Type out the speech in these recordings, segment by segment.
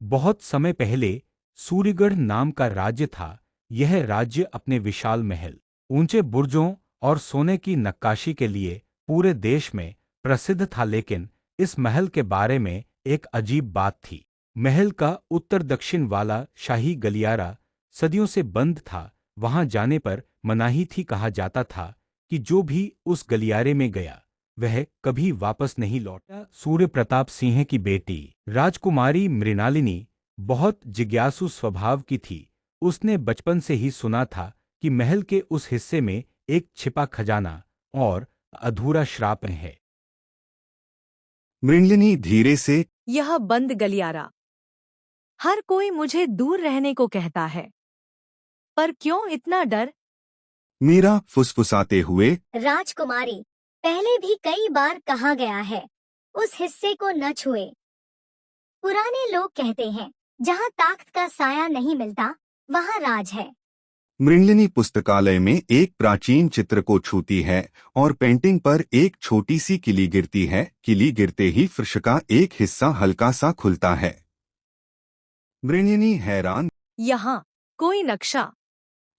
बहुत समय पहले सूर्यगढ़ नाम का राज्य था। यह राज्य अपने विशाल महल, ऊंचे बुर्जों और सोने की नक्काशी के लिए पूरे देश में प्रसिद्ध था। लेकिन इस महल के बारे में एक अजीब बात थी। महल का उत्तर दक्षिण वाला शाही गलियारा सदियों से बंद था। वहां जाने पर मनाही थी। कहा जाता था कि जो भी उस गलियारे में गया वह कभी वापस नहीं लौटा। सूर्य प्रताप सिंह की बेटी राजकुमारी मृणालिनी बहुत जिज्ञासु स्वभाव की थी। उसने बचपन से ही सुना था कि महल के उस हिस्से में एक छिपा खजाना और अधूरा श्राप है। मृणालिनी धीरे से। यह बंद गलियारा, हर कोई मुझे दूर रहने को कहता है, पर क्यों इतना डर? मीरा फुसफुसाते हुए। राजकुमारी, पहले भी कई बार कहा गया है, उस हिस्से को न छुए। पुराने लोग कहते हैं, जहाँ ताकत का साया नहीं मिलता, वहाँ राज है। मृणालिनी पुस्तकालय में एक प्राचीन चित्र को छूती है और पेंटिंग पर एक छोटी सी किली गिरती है। किली गिरते ही फर्श का एक हिस्सा हल्का सा खुलता है। मृणालिनी हैरान। यहाँ कोई नक्शा।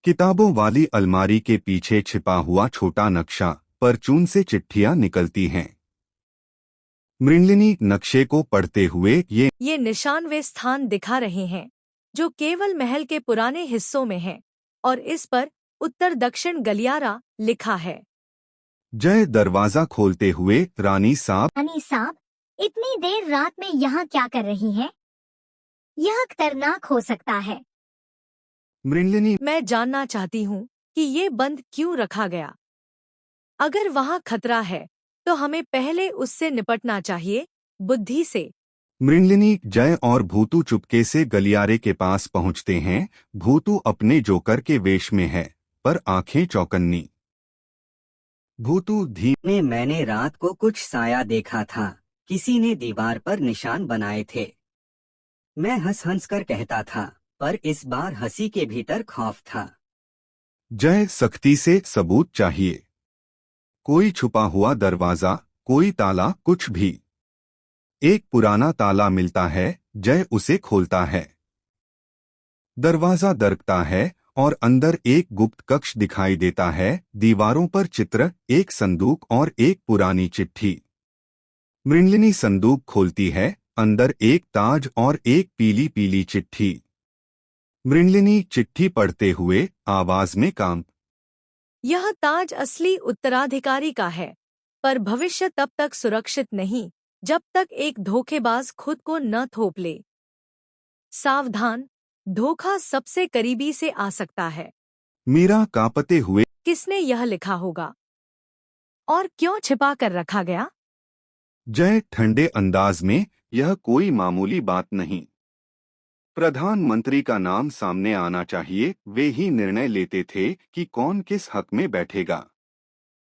किताबों वाली अलमारी के पीछे छिपा हुआ छोटा नक्शा, परचून से चिट्ठियां निकलती हैं। मृणालिनी नक्शे को पढ़ते हुए ये निशान वे स्थान दिखा रहे हैं जो केवल महल के पुराने हिस्सों में हैं, और इस पर उत्तर दक्षिण गलियारा लिखा है। जय दरवाजा खोलते हुए। रानी साहब, इतनी देर रात में यहाँ क्या कर रही हैं? यह खतरनाक हो सकता है। मृणालिनी, मैं जानना चाहती हूँ कि ये बंद क्यों रखा गया। अगर वहाँ खतरा है तो हमें पहले उससे निपटना चाहिए, बुद्धि से। मृणालिनी, जय और भूतू चुपके से गलियारे के पास पहुँचते हैं। भूतू अपने जोकर के वेश में है, पर आंखें चौकन्नी। भूतू धीमे। मैंने रात को कुछ साया देखा था, किसी ने दीवार पर निशान बनाए थे। मैं हंस हंस कर कहता था, पर इस बार हंसी के भीतर खौफ था। जय सख्ती से। सबूत चाहिए। कोई छुपा हुआ दरवाजा, कोई ताला, कुछ भी। एक पुराना ताला मिलता है। जय उसे खोलता है। दरवाजा दरकता है और अंदर एक गुप्त कक्ष दिखाई देता है। दीवारों पर चित्र, एक संदूक और एक पुरानी चिट्ठी। मृणालिनी संदूक खोलती है। अंदर एक ताज और एक पीली पीली चिट्ठी। मृणालिनी चिट्ठी पढ़ते हुए आवाज में कांप। यह ताज असली उत्तराधिकारी का है, पर भविष्य तब तक सुरक्षित नहीं जब तक एक धोखेबाज खुद को न थोप ले। सावधान, धोखा सबसे करीबी से आ सकता है। मीरा कांपते हुए। किसने यह लिखा होगा और क्यों छिपा कर रखा गया? जय ठंडे अंदाज में, यह कोई मामूली बात नहीं। प्रधानमंत्री का नाम सामने आना चाहिए। वे ही निर्णय लेते थे कि कौन किस हक में बैठेगा।